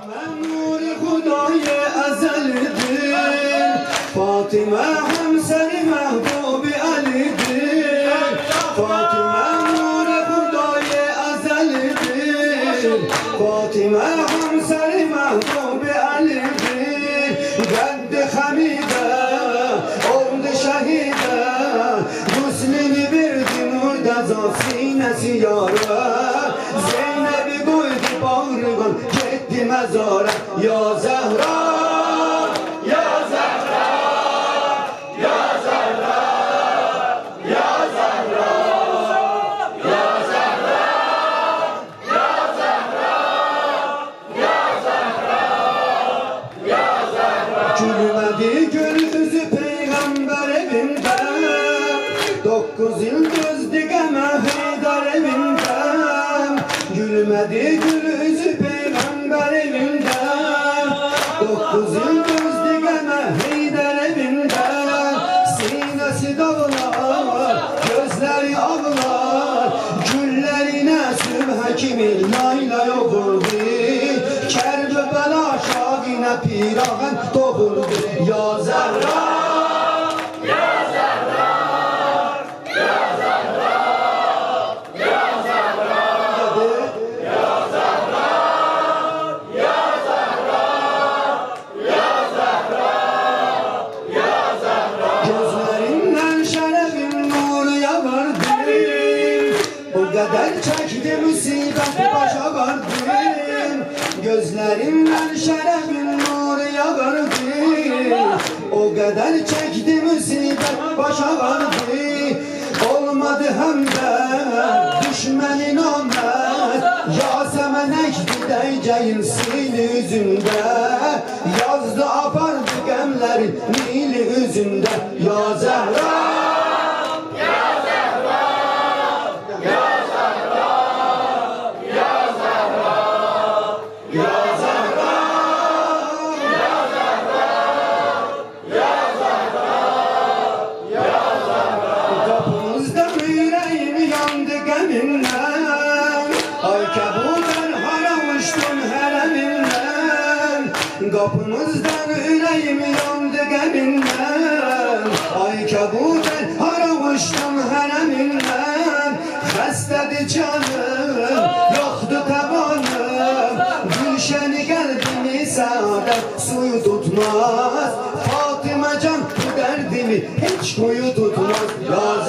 Nuri Hudaye ezeldir, Fatime Hemseri Mehbubi Ali'dir. Fatime Nuri Hudaye ezeldir, Fatime Hemseri Mehbubi Ali'dir. Geldi Hamide, oldu şehide, Müslimi verdi murdaza sinesi yara. Zeynep'i koydu bağrıgan, gitti mezara. Ya Zehra, ya Zehra, ya Zehra, ya Zehra, ya Zehra, ya Zehra, ya Zehra, ya Zehra. Gülmedi gül yüzü peygamber evinde, 9 yıldız dikeme Haydar evinde. Gülmedi gül yüzü peygamber evinde, 9 yıldız dikeme Haydar evinde. Sinesi dağlar, gözleri ağlar, güllerine sübh kimi layla yokurdu. Kerbela şahine piraven doğurdu. Ya Zehra, ya Zehra, ya Zehra, ya Zehra, ya Zehra, ya Zehra, ya Zehra, ya Zehra. Gözlerinden şerefin nuru yağardı, bu kadar çekti musibet başa vardı. Gözlerimden şerefin nuru yağardı, o kadar çekti musibet başa vardı. Olmadı hem de düşmenin onlar, Yasemen ekti deyceğin sili yüzünde. Yazdı apardı gemlerin nili yüzünde. Ya Zehra, ya Zehra, ya Zehra, ya Zehra, ya Zehra, ya Zehra, ya Zehra, ya Zehra. Kapımızda yüreğim yandı geminden, ay kabuden hara uçtum hereminden. Kapımızdan yüreğim yandı geminden, ay kabuden hara uçtum hereminden. Hastedi canım, yoktu tabanım, Gülşeni kalbimi saadet suyu tutmaz. Fatıma can bu derdimi hiç kuyu tutmaz. Ya